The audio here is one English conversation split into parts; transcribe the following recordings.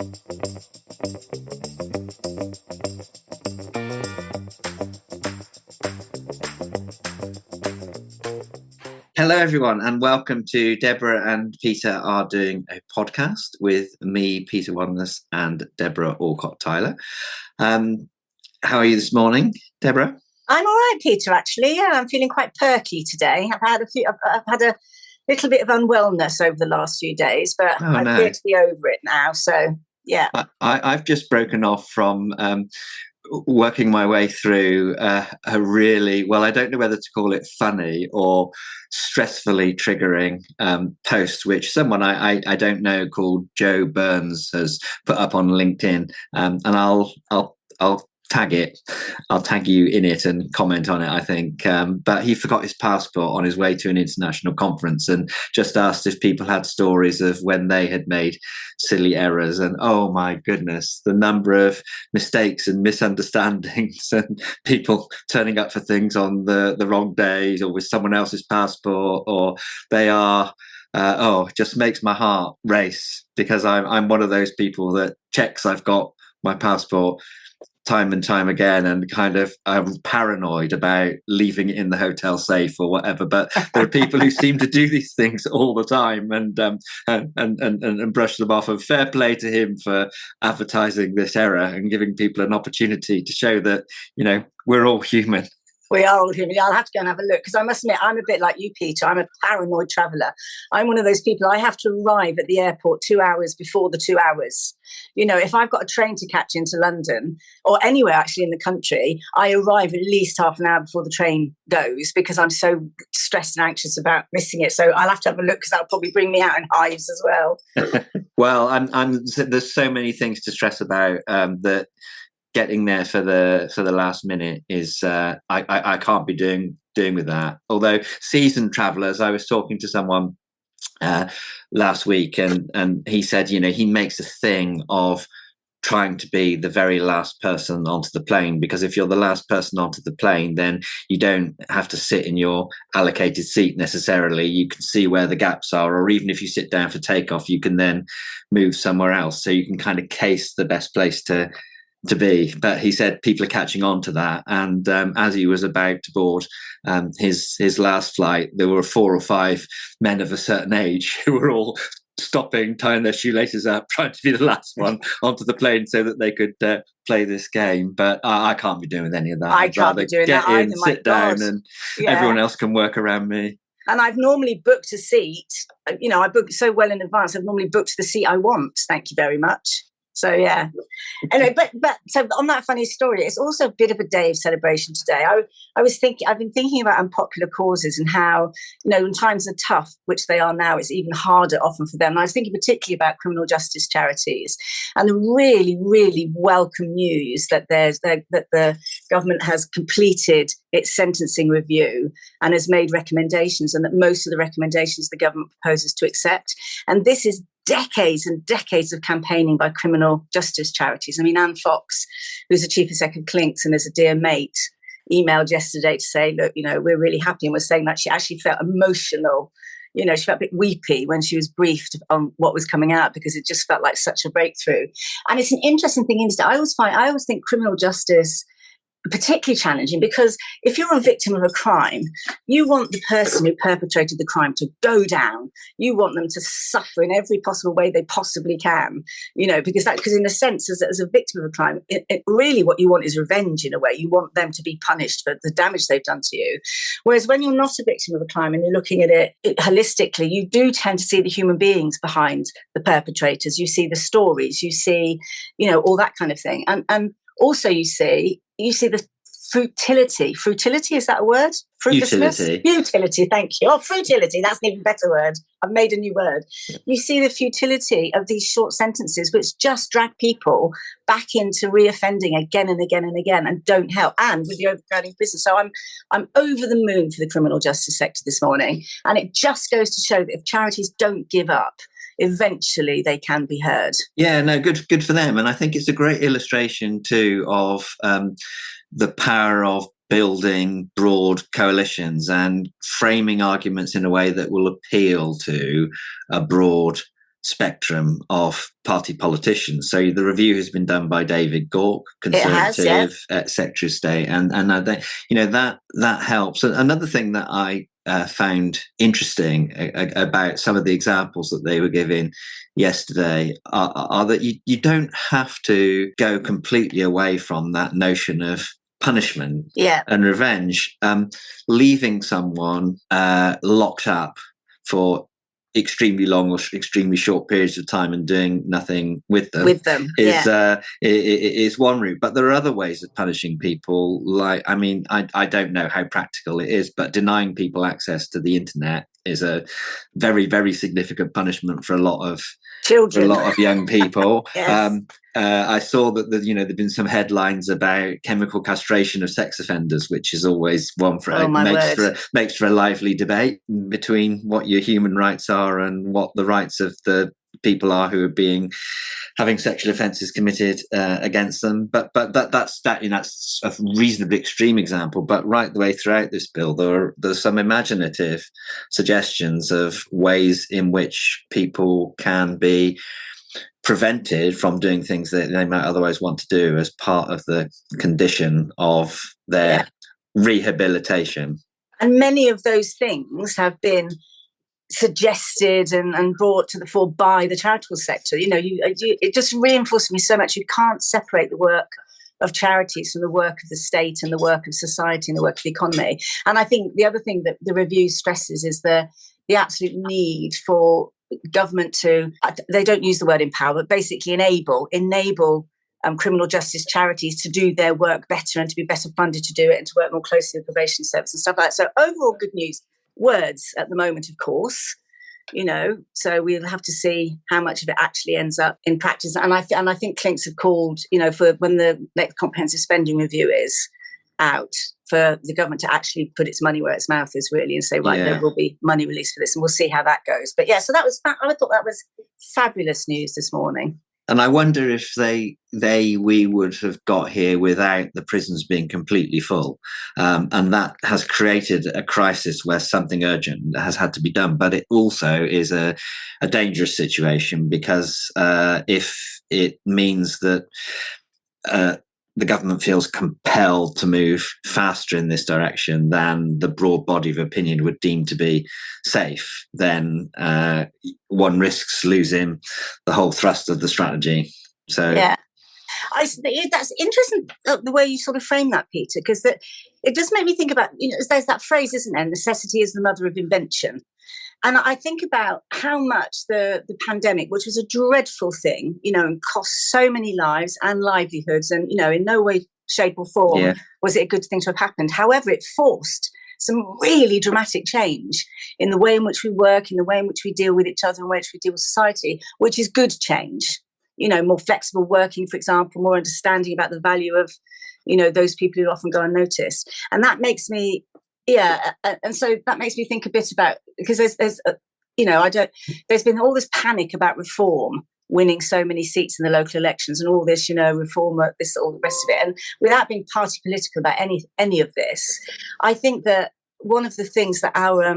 Hello, everyone, and welcome to Debra and Peter are doing a podcast with me, Peter Wanless, and Debra Allcock Tyler. How are you this morning, Debra? I'm all right, Peter. Actually, yeah, I'm feeling quite perky today. I've had a little bit of unwellness over the last few days, but I appear to be over it now. So yeah, I've just broken off from working my way through a really, well, I don't know whether to call it funny or stressfully triggering post, which someone I don't know called Joe Burns has put up on LinkedIn, and I'll tag it. I'll tag you in it and comment on it, I think. But he forgot his passport on his way to an international conference and just asked if people had stories of when they had made silly errors. And oh my goodness, the number of mistakes and misunderstandings and people turning up for things on the wrong days or with someone else's passport, or they are it just makes my heart race, because I'm one of those people that checks I've got my passport time and time again, and kind of I'm paranoid about leaving it in the hotel safe or whatever. But there are people who seem to do these things all the time and brush them off. And fair play to him for advertising this error and giving people an opportunity to show that, you know, we're all human. We are all human. I'll have to go and have a look, because I must admit, I'm a bit like you, Peter. I'm a paranoid traveller. I'm one of those people, I have to arrive at the airport 2 hours before the 2 hours. You know, if I've got a train to catch into London or anywhere actually in the country, I arrive at least half an hour before the train goes, because I'm so stressed and anxious about missing it. So I'll have to have a look, because that'll probably bring me out in hives as well. Well, there's so many things to stress about that. Getting there for the last minute is I can't be doing with that. Although seasoned travellers, I was talking to someone last week, and he said, you know, he makes a thing of trying to be the very last person onto the plane, because if you're the last person onto the plane, then you don't have to sit in your allocated seat necessarily. You can see where the gaps are, or even if you sit down for takeoff, you can then move somewhere else, so you can kind of case the best place to be. But he said people are catching on to that, and as he was about to board his last flight, there were 4 or 5 men of a certain age who were all stopping, tying their shoelaces up, trying to be the last one onto the plane so that they could play this game. But I can't be doing any of that. I'd rather get in, either, sit down, and everyone else can work around me. And I've normally booked a seat. You know, I booked so well in advance. I've normally booked the seat I want. Thank you very much. So yeah. Anyway, but so on that funny story, it's also a bit of a day of celebration today. I've been thinking about unpopular causes and how, you know, when times are tough, which they are now, it's even harder often for them. And I was thinking particularly about criminal justice charities and the really, really welcome news that that the government has completed its sentencing review and has made recommendations, and that most of the recommendations the government proposes to accept. And this is decades and decades of campaigning by criminal justice charities. I mean, Anne Fox, who's the chief executive of Clinks and is a dear mate, emailed yesterday to say, look, you know, we're really happy, and was saying that she actually felt emotional. You know, she felt a bit weepy when she was briefed on what was coming out, because it just felt like such a breakthrough. And it's an interesting thing. I always think criminal justice particularly challenging, because if you're a victim of a crime, you want the person who perpetrated the crime to go down. You want them to suffer in every possible way they possibly can, you know, because in a sense, as a victim of a crime, it really what you want is revenge in a way. You want them to be punished for the damage they've done to you. Whereas when you're not a victim of a crime and you're looking at it holistically, you do tend to see the human beings behind the perpetrators. You see the stories, you see, you know, all that kind of thing. And also you see the frutility. Frutility, is that a word? Futility, thank you. Oh, frutility, that's an even better word. I've made a new word. You see the futility of these short sentences, which just drag people back into reoffending again and again and again, and don't help. And with the overcrowding business. So I'm over the moon for the criminal justice sector this morning. And it just goes to show that if charities don't give up, eventually they can be heard. Yeah, no, good for them. And I think it's a great illustration too of the power of building broad coalitions and framing arguments in a way that will appeal to a broad spectrum of party politicians. So the review has been done by David Gork, Conservative Secretary of State, and they, that helps. Another thing that I found interesting about some of the examples that they were giving yesterday are that you don't have to go completely away from that notion of punishment and revenge. Leaving someone locked up for extremely long or extremely short periods of time and doing nothing with them is one route. But there are other ways of punishing people. Like, I don't know how practical it is, but denying people access to the internet is a very, very significant punishment for a lot of children, for a lot of young people. I saw that there've been some headlines about chemical castration of sex offenders, which is always one for makes for a lively debate between what your human rights are and what the rights of the people are who are having sexual offences committed against them. But that's a reasonably extreme example. But right the way throughout this bill, there's some imaginative suggestions of ways in which people can be prevented from doing things that they might otherwise want to do as part of the condition of their rehabilitation. And many of those things have been suggested and brought to the fore by the charitable sector. It just reinforced me so much. You can't separate the work of charities from the work of the state and the work of society and the work of the economy. And I think the other thing that the review stresses is the absolute need for government to, they don't use the word empower, but basically enable criminal justice charities to do their work better and to be better funded to do it and to work more closely with probation service and stuff like that. So overall good news. Words at the moment, of course, so we'll have to see how much of it actually ends up in practice. And I think Clinks have called, for when the next comprehensive spending review is out, for the government to actually put its money where its mouth is, really, and say, there will be money released for this, and we'll see how that goes. But so I thought that was fabulous news this morning. And I wonder if we would have got here without the prisons being completely full. And that has created a crisis where something urgent has had to be done. But it also is a dangerous situation because if it means that the government feels compelled to move faster in this direction than the broad body of opinion would deem to be safe, then one risks losing the whole thrust of the strategy. So that's interesting the way you sort of frame that, Peter, because it does make me think about, there's that phrase, isn't there? Necessity is the mother of invention. And I think about how much the pandemic, which was a dreadful thing, and cost so many lives and livelihoods, and, in no way, shape or form was it a good thing to have happened. However, it forced some really dramatic change in the way in which we work, in the way in which we deal with each other, in the way in which we deal with society, which is good change. More flexible working, for example, more understanding about the value of, those people who often go unnoticed. And that makes me and so that makes me think a bit about, because there's been all this panic about reform winning so many seats in the local elections and all this, reform, this, all the rest of it. And without being party political about any of this, I think that one of the things that our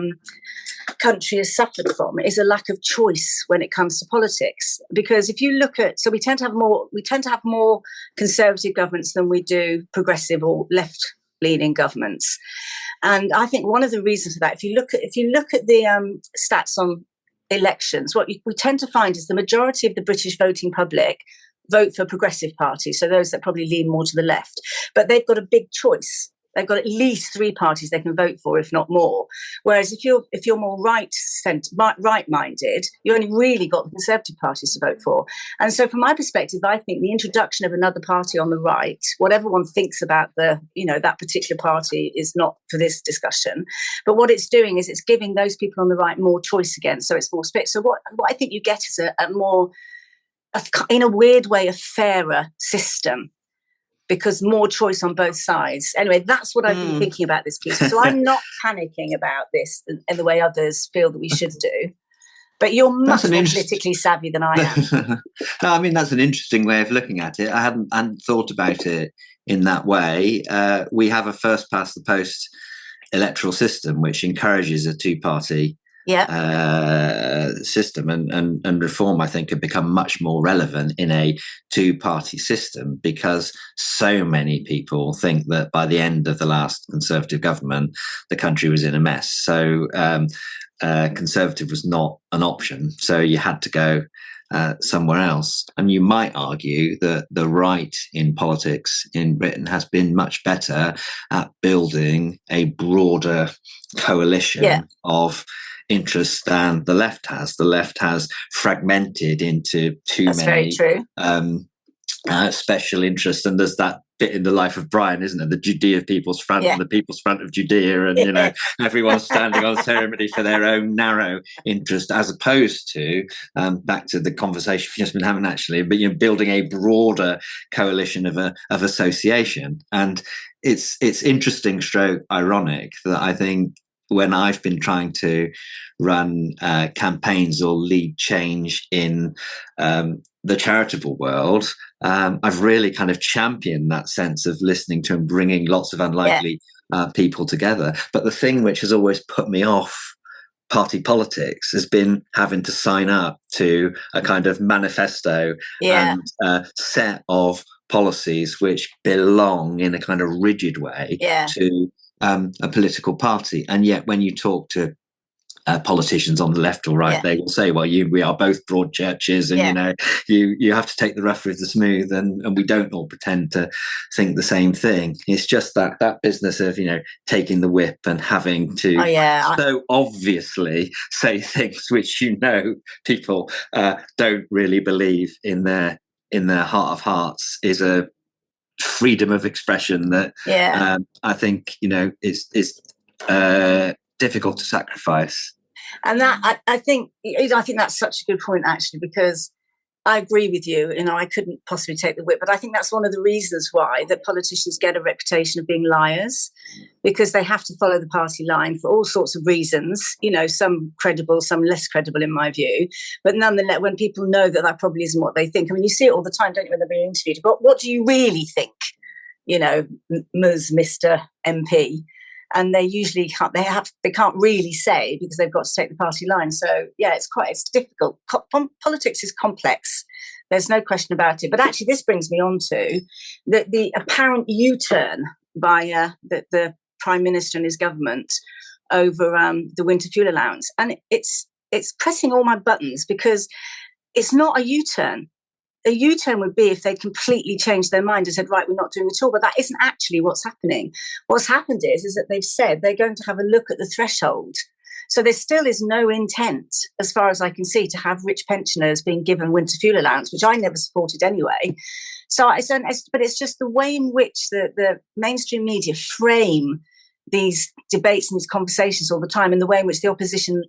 country has suffered from is a lack of choice when it comes to politics. Because if you look at, we tend to have more conservative governments than we do progressive or left-leaning governments. And I think one of the reasons for that, if you look at the stats on elections, what we tend to find is the majority of the British voting public vote for progressive parties, so those that probably lean more to the left. But they've got a big choice. They've got at least 3 parties they can vote for, if not more. Whereas if you're more right-minded, you only really got the Conservative parties to vote for. And so, from my perspective, I think the introduction of another party on the right, whatever one thinks about that particular party, is not for this discussion. But what it's doing is it's giving those people on the right more choice again. So it's more split. So what I think you get is a more, in a weird way, a fairer system, because more choice on both sides. Anyway, that's what I've been thinking about this piece. So I'm not panicking about this in the way others feel that we should do. But you're much more politically savvy than I am. No, that's an interesting way of looking at it. I hadn't thought about it in that way. We have a first past the post electoral system which encourages a two-party system, and reform, I think, had become much more relevant in a two-party system, because so many people think that by the end of the last Conservative government, the country was in a mess. So Conservative was not an option. So you had to go somewhere else. And you might argue that the right in politics in Britain has been much better at building a broader coalition of interests than the left has. The left has fragmented into too many special interests, and there's that bit in the life of Brian, isn't it? The Judea People's Front and the People's Front of Judea, and everyone's standing on ceremony for their own narrow interest, as opposed to back to the conversation we've just been having, actually, but building a broader coalition of association. And it's interesting, stroke ironic, that I think when I've been trying to run campaigns or lead change in the charitable world, I've really kind of championed that sense of listening to and bringing lots of unlikely people together. But the thing which has always put me off party politics has been having to sign up to a kind of manifesto and set of policies which belong in a kind of rigid way to a political party. And yet when you talk to politicians on the left or right, they will say, well, we are both broad churches, and you have to take the rough with the smooth, and we don't all pretend to think the same thing. It's just that business of taking the whip and having to so obviously say things which people don't really believe in their heart of hearts is a freedom of expression that I think is difficult to sacrifice. And that I think that's such a good point, actually, because I agree with you. I couldn't possibly take the whip, but I think that's one of the reasons why that politicians get a reputation of being liars, because they have to follow the party line for all sorts of reasons. Some credible, some less credible, in my view. But nonetheless, when people know that probably isn't what they think, you see it all the time, don't you, when they're being interviewed? But what do you really think? Mr. MP. And they usually can't. They can't really say, because they've got to take the party line. So it's difficult. Politics is complex. There's no question about it. But actually, this brings me on to the apparent U-turn by the Prime Minister and his government over the winter fuel allowance, and it's pressing all my buttons, because it's not a U-turn. A U-turn would be if they completely changed their mind and said, right, we're not doing it at all. But that isn't actually what's happening. What's happened is that they've said they're going to have a look at the threshold. So there still is no intent, as far as I can see, to have rich pensioners being given winter fuel allowance, which I never supported anyway. But it's just the way in which the mainstream media frame these debates and these conversations all the time, and the way in which the opposition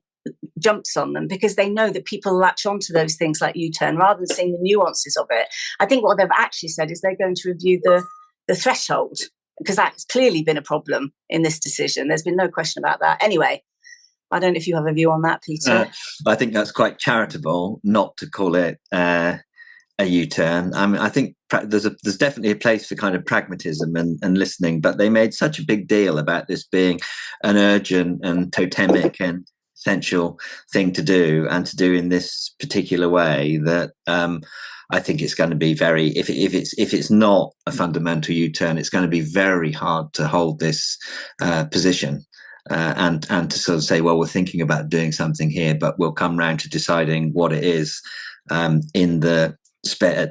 jumps on them, because they know that people latch onto those things like U-turn rather than seeing the nuances of it. I think what they've actually said is they're going to review the threshold, because that's clearly been a problem in this decision. There's been no question about that. Anyway, I don't know if you have a view on that, Peter. I think that's quite charitable not to call it a U-turn. I think there's definitely a place for kind of pragmatism and listening, but they made such a big deal about this being an urgent and totemic and essential thing to do, and to do in this particular way, that I think it's going to be if it's not a fundamental U-turn, it's going to be very hard to hold this position and to sort of say, well, we're thinking about doing something here, but we'll come round to deciding what it is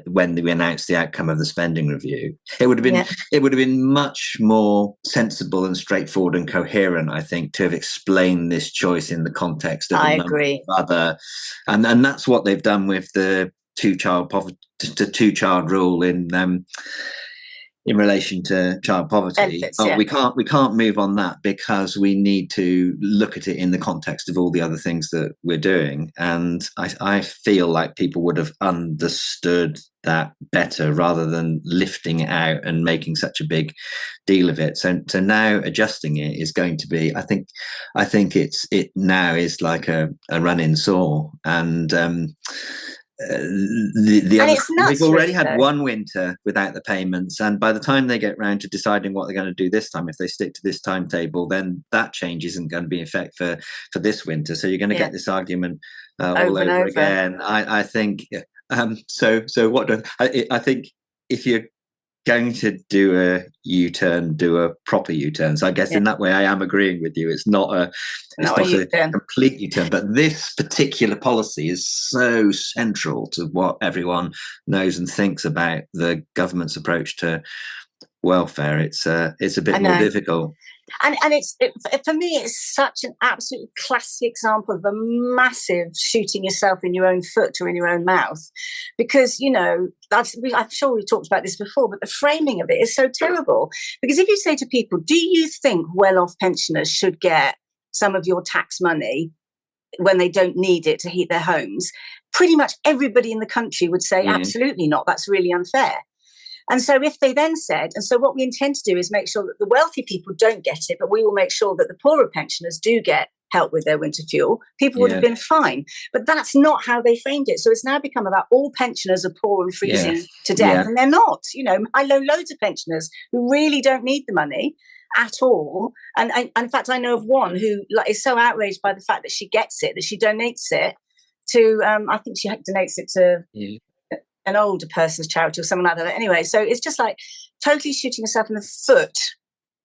when we announced the outcome of the spending review. It would have been much more sensible and straightforward and coherent, I think, to have explained this choice in the context of other, and that's what they've done with the two-child rule in relation to child poverty. We can't move on that, because we need to look at it in the context of all the other things that we're doing. And I feel like people would have understood that better, rather than lifting it out and making such a big deal of it. So now adjusting it is going to be, I think it now is like a run-in saw. And the And other, it's nuts, we've already really, had though. one winter without the payments, and by the time they get round to deciding what they're going to do this time, if they stick to this timetable, then that change isn't going to be in effect for this winter. So you're going to get this argument all Over and over over again. I think so. What do I think if you're going to do a U-turn, do a proper U-turn. So I guess in that way, I am agreeing with you. It's not a complete U-turn, but this particular policy is so central to what everyone knows and thinks about the government's approach to welfare. It's a bit more difficult. And for me, it's such an absolute classic example of a massive shooting yourself in your own foot or in your own mouth. Because, I'm sure we've talked about this before, but the framing of it is so terrible. Because if you say to people, do you think well-off pensioners should get some of your tax money when they don't need it to heat their homes? Pretty much everybody in the country would say, absolutely not. That's really unfair. And so if they then said, and so what we intend to do is make sure that the wealthy people don't get it, but we will make sure that the poorer pensioners do get help with their winter fuel, people would have been fine. But that's not how they framed it. So it's now become about all pensioners are poor and freezing to death. And they're not. I know loads of pensioners who really don't need the money at all. And in fact, I know of one who is so outraged by the fact that she gets it, that she donates it to, I think she donates it to an older person's charity or something like that. Anyway, so it's just like totally shooting yourself in the foot.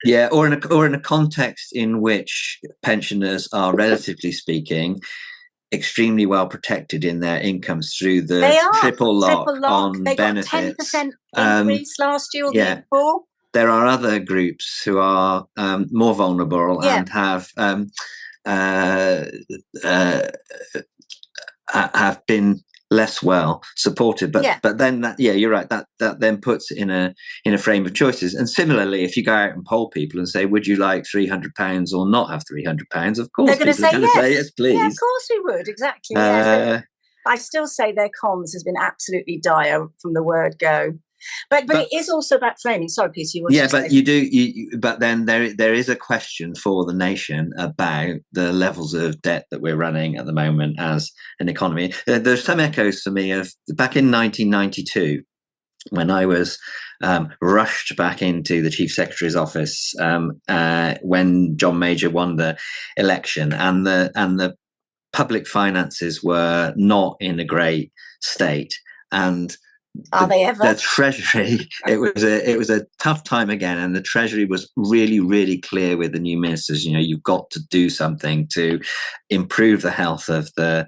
Yeah, or in a context in which pensioners are, relatively speaking, extremely well protected in their incomes through the triple lock on they benefits. Got 10% increase last year or the year before. There are other groups who are more vulnerable and have been less well supported, but then you're right, that then puts it in a frame of choices. And similarly, if you go out and poll people and say, would you like £300 or not have £300, of course they're going to say yes, please. Yeah, of course we would, exactly. I still say their comms has been absolutely dire from the word go. But it is also about framing. Sorry, Peter, you wanted to say. You do. But then there is a question for the nation about the levels of debt that we're running at the moment as an economy. There's some echoes for me of back in 1992 when I was rushed back into the Chief Secretary's office when John Major won the election, and the public finances were not in a great state, and are they ever? The Treasury, it was a tough time again, and the Treasury was really, really clear with the new ministers. You've got to do something to improve the health of the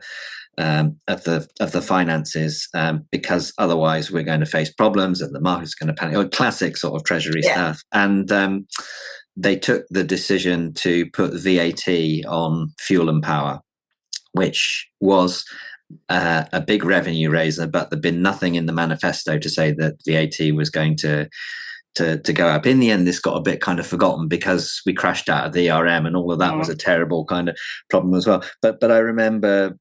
finances, because otherwise we're going to face problems and the market's going to panic. Classic sort of Treasury stuff. And they took the decision to put VAT on fuel and power, which was a big revenue raiser, but there'd been nothing in the manifesto to say that VAT was going to go up. In the end, this got a bit kind of forgotten because we crashed out of the ERM, and all of that was a terrible kind of problem as well. But I remember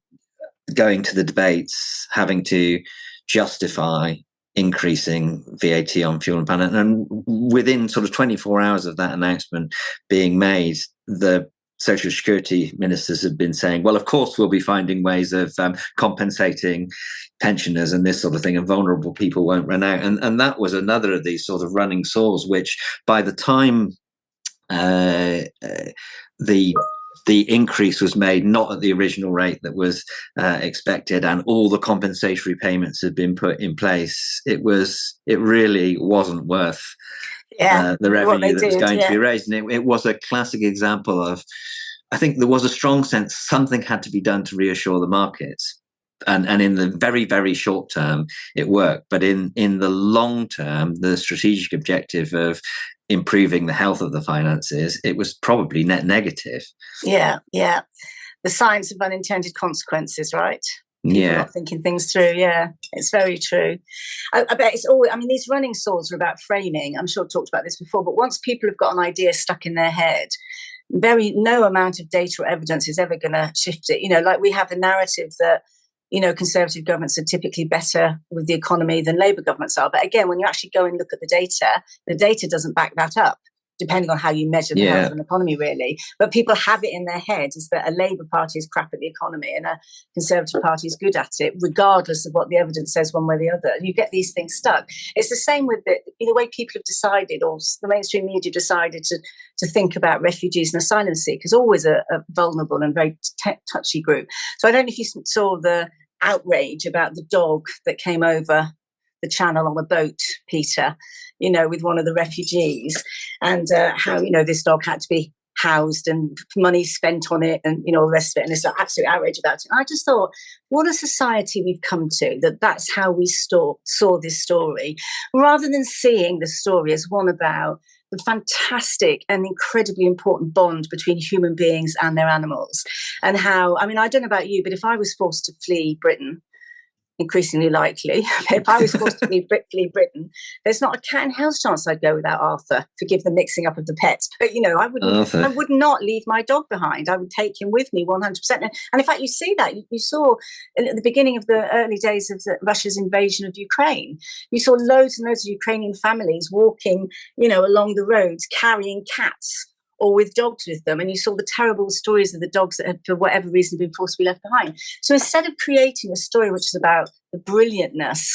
going to the debates, having to justify increasing VAT on fuel and power, and within sort of 24 hours of that announcement being made, the Social Security ministers have been saying, well, of course, we'll be finding ways of compensating pensioners and this sort of thing, and vulnerable people won't run out. And that was another of these sort of running sores, which by the time the increase was made, not at the original rate that was expected, and all the compensatory payments had been put in place, it really wasn't worth the revenue that was going to be raised. And it was a classic example of, I think there was a strong sense something had to be done to reassure the markets. And in the very, very short term, it worked. But in the long term, the strategic objective of improving the health of the finances, it was probably net negative. Yeah. The science of unintended consequences, right? People not thinking things through. Yeah, it's very true. I bet it's all. I mean, these running swords are about framing. I'm sure I've talked about this before, but once people have got an idea stuck in their head, no amount of data or evidence is ever going to shift it. Like we have the narrative that Conservative governments are typically better with the economy than Labour governments are. But again, when you actually go and look at the data doesn't back that up. depending on how you measure the health of an economy, really. But people have it in their heads is that a Labour Party is crap at the economy and a Conservative Party is good at it, regardless of what the evidence says one way or the other. You get these things stuck. It's the same with the way people have decided, or the mainstream media decided to think about refugees and asylum seekers, always a vulnerable and very touchy group. So I don't know if you saw the outrage about the dog that came over the channel on a boat, Peter, with one of the refugees, and how, this dog had to be housed and money spent on it and, all the rest of it. And there's an absolute outrage about it. I just thought, what a society we've come to, that's how we saw this story, rather than seeing the story as one about the fantastic and incredibly important bond between human beings and their animals. And how, I don't know about you, but if I was forced to flee Britain, increasingly likely, if I was forced to flee Britain, there's not a cat in hell's chance I'd go without Arthur. Forgive the mixing up of the pets, but I would not leave my dog behind. I would take him with me 100%. And in fact, you see that you saw at the beginning of the early days of Russia's invasion of Ukraine. You saw loads and loads of Ukrainian families walking, along the roads carrying cats or with dogs with them, and you saw the terrible stories of the dogs that had, for whatever reason, been forced to be left behind. So instead of creating a story which is about the brilliantness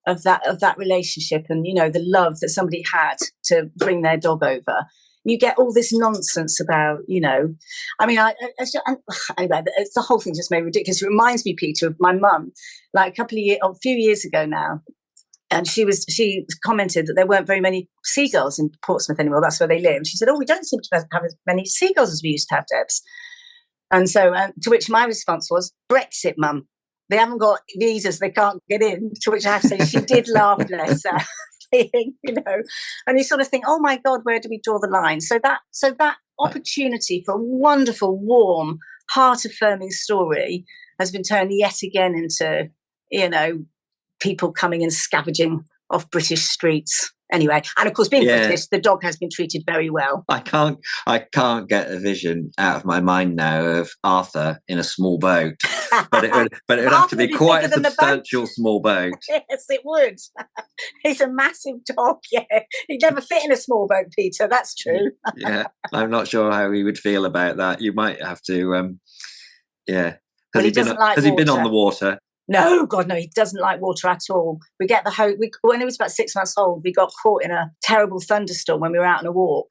of that relationship and the love that somebody had to bring their dog over, you get all this nonsense about anyway. It's the whole thing just made ridiculous. It reminds me, Peter, of my mum, like a few years ago now. And she commented that there weren't very many seagulls in Portsmouth anymore. That's where they live. And she said, "Oh, we don't seem to have as many seagulls as we used to have, Debs." And so, to which my response was, "Brexit, Mum. They haven't got visas; they can't get in." To which I have to say, she did laugh, bless her. And you sort of think, "Oh my God, where do we draw the line?" So that opportunity for a wonderful, warm, heart-affirming story has been turned yet again into, people coming and scavenging off British streets. Anyway, and of course, being British, the dog has been treated very well. I can't get a vision out of my mind now of Arthur in a small boat, but it would have to be quite a substantial small boat. Yes, it would. He's a massive dog. Yeah, he'd never fit in a small boat, Peter. That's true. Yeah, I'm not sure how he would feel about that. You might have to. Has he been on the water? No, God, no, he doesn't like water at all. We get when he was about 6 months old, we got caught in a terrible thunderstorm when we were out on a walk.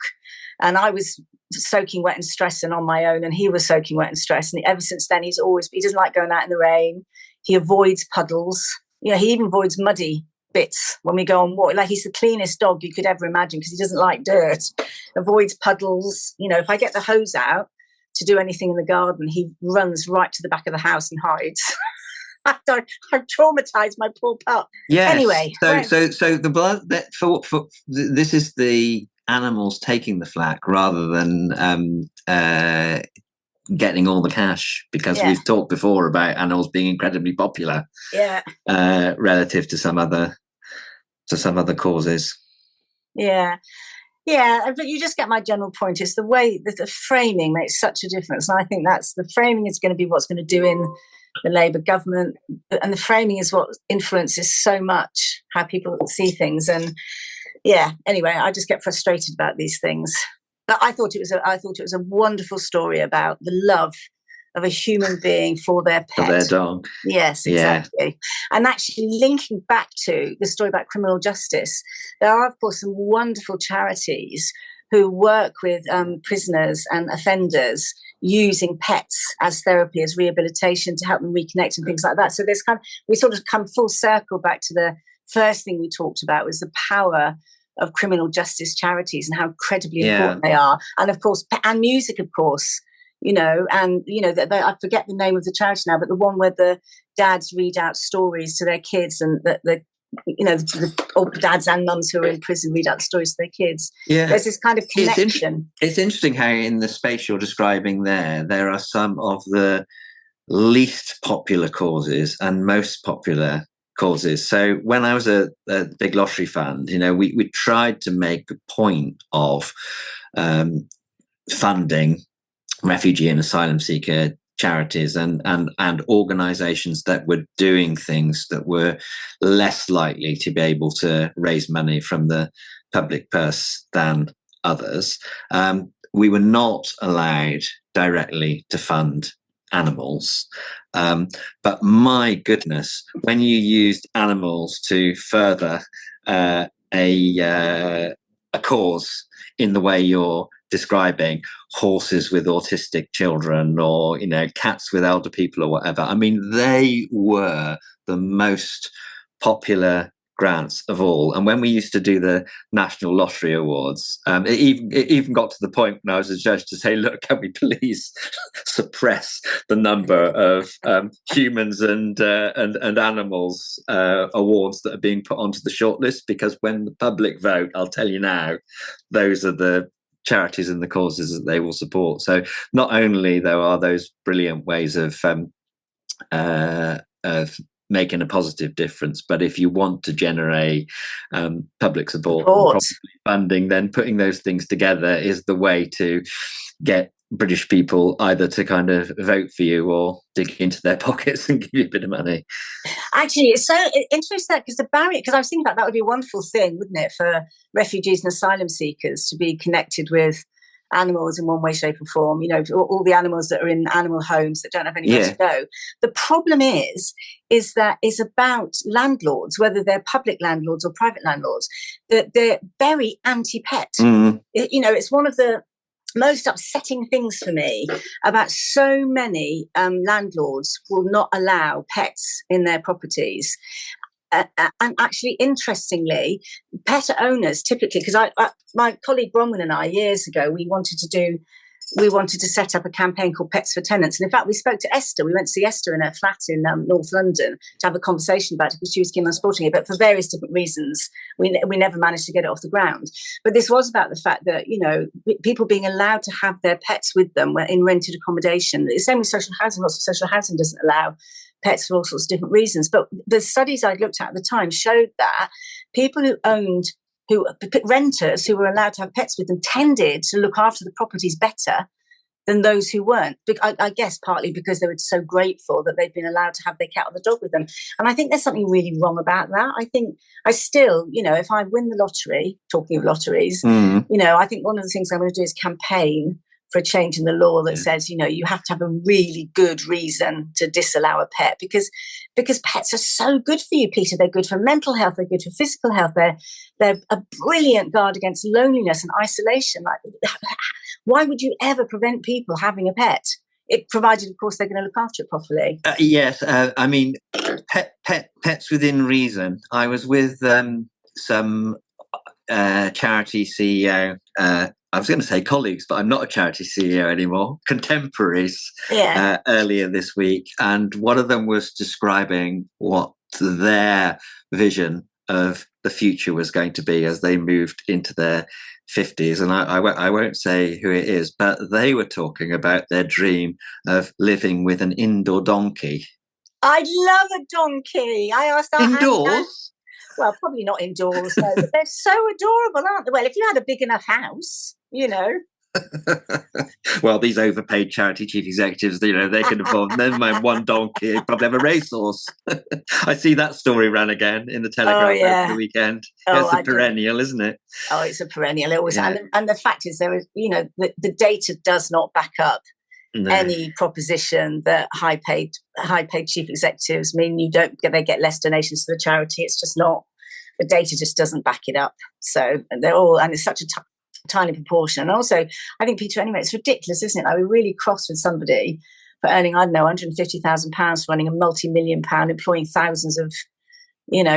And I was soaking wet and stressing on my own, and he was soaking wet and stressed. And ever since then, he doesn't like going out in the rain. He avoids puddles. He even avoids muddy bits when we go on walk. Like, he's the cleanest dog you could ever imagine because he doesn't like dirt. Avoids puddles. If I get the hose out to do anything in the garden, he runs right to the back of the house and hides. I've traumatized my poor pup. Yeah. Anyway, so the blood that for this is the animals taking the flak rather than getting all the cash, because we've talked before about animals being incredibly popular. Yeah. Relative to some other causes. Yeah. Yeah, but you just get my general point. It's the way that the framing makes such a difference. And I think the framing is going to be what's going to do in the Labour government. And the framing is what influences so much how people see things. And anyway, I just get frustrated about these things. But I thought it was a wonderful story about the love of a human being for their pet. For their dog. Yes, exactly. Yeah. And actually linking back to the story about criminal justice, there are, of course, some wonderful charities who work with prisoners and offenders using pets as therapy, as rehabilitation to help them reconnect and things like that. So we sort of come full circle back to the first thing we talked about, was the power of criminal justice charities and how incredibly important they are. And of course, and music, of course. I forget the name of the charity now, but the one where the dads read out stories to their kids, and the dads and mums who are in prison read out stories to their kids. Yeah, there's this kind of connection. It's interesting how in the space you're describing there are some of the least popular causes and most popular causes. So when I was a big lottery fund, we tried to make a point of funding refugee and asylum seeker charities and organizations that were doing things that were less likely to be able to raise money from the public purse than others, we were not allowed directly to fund animals. But my goodness, when you used animals to further a cause in the way you're describing, horses with autistic children, or cats with elder people or whatever, I mean, they were the most popular grants of all. And when we used to do the National Lottery Awards, it even got to the point when I was a judge to say, look, can we please suppress the number of humans and animals awards that are being put onto the shortlist, because when the public vote, I'll tell you now, those are the charities and the causes that they will support. So not only, though, are those brilliant ways of making a positive difference, but if you want to generate public support and probably funding, then putting those things together is the way to get British people either to kind of vote for you or dig into their pockets and give you a bit of money. Actually, it's so interesting because the barrier, because I was thinking about that would be a wonderful thing, wouldn't it, for refugees and asylum seekers to be connected with animals in one way, shape or form, all the animals that are in animal homes that don't have anywhere to go. The problem is that it's about landlords, whether they're public landlords or private landlords, that they're very anti-pet. It's one of the most upsetting things for me about so many landlords will not allow pets in their properties. And actually, interestingly, pet owners typically, because my colleague Bronwyn and I years ago, we wanted to set up a campaign called Pets for Tenants. And in fact, we spoke to Esther. We went to see Esther in her flat in North London to have a conversation about it because she was keen on supporting it. But for various different reasons, we never managed to get it off the ground. But this was about the fact that, people being allowed to have their pets with them in rented accommodation. The same with social housing. Lots of social housing doesn't allow pets for all sorts of different reasons. But the studies I looked at the time showed that people renters who were allowed to have pets with them tended to look after the properties better than those who weren't. I guess partly because they were so grateful that they'd been allowed to have their cat or the dog with them. And I think there's something really wrong about that. I think I still, if I win the lottery, talking of lotteries, I think one of the things I'm going to do is campaign for a change in the law that says, you have to have a really good reason to disallow a pet because pets are so good for you, Peter. They're good for mental health. They're good for physical health. They're a brilliant guard against loneliness and isolation. Why would you ever prevent people having a pet? It provided, of course, they're going to look after it properly. Yes, I mean, pets within reason. I was with some charity CEO. I was going to say colleagues, but I'm not a charity CEO anymore. Contemporaries earlier this week, and one of them was describing what their vision of the future was going to be as they moved into their 50s. And I won't say who it is, but they were talking about their dream of living with an indoor donkey. I'd love a donkey. I asked that. Indoors? Well, probably not indoors, no, but they're so adorable, aren't they? Well, if you had a big enough house, Well, these overpaid charity chief executives, they can afford, never mind one donkey, probably have a racehorse. I see that story ran again in the Telegraph over the weekend. It's a perennial, isn't it? Oh, it's a perennial. It always, and the fact is, there is, the data does not back up any proposition that high paid chief executives mean they get less donations to the charity. It's just not. The data just doesn't back it up. So they're all, and it's such a tiny proportion. And also, I think, Peter, anyway, it's ridiculous, isn't it? We're really cross with somebody for earning, I don't know, £150,000 for running a multi-million pound, employing thousands of,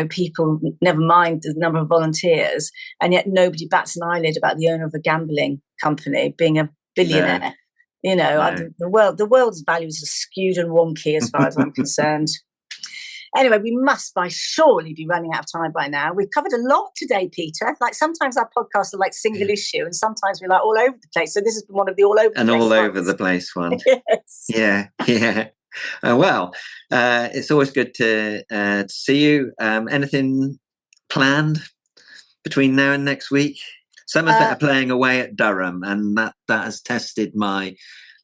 people, never mind the number of volunteers. And yet nobody bats an eyelid about the owner of a gambling company being a billionaire. No. The world's values are skewed and wonky as far as I'm concerned. Anyway, we must by surely be running out of time by now. We've covered a lot today, Peter. Like sometimes our podcasts are like single issue and sometimes we're like all over the place. So this has been one of the all over the place all over the place one. Yes. Yeah. Well, it's always good to see you. Anything planned between now and next week? Somerset are playing away at Durham, and that has tested my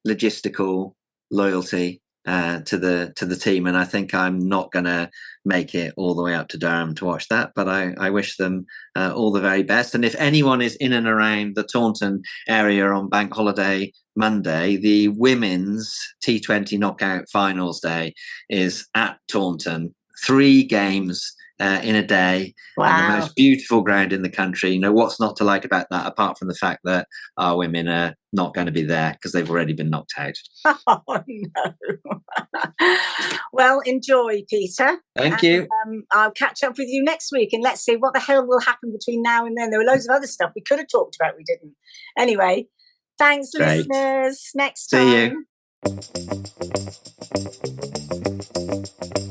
logistical loyalty to the team, and I think I'm not going to make it all the way up to Durham to watch that. But I wish them all the very best. And if anyone is in and around the Taunton area on Bank Holiday Monday, the women's T20 knockout finals day is at Taunton. 3 games in a day. Wow. And the most beautiful ground in the country. You know, what's not to like about that, apart from the fact that our women are not going to be there because they've already been knocked out. Oh, no. Well, enjoy, Peter. Thank you. I'll catch up with you next week, and let's see what the hell will happen between now and then. There were loads of other stuff we could have talked about, we didn't. Anyway, thanks, Great. listeners. Next See time. you.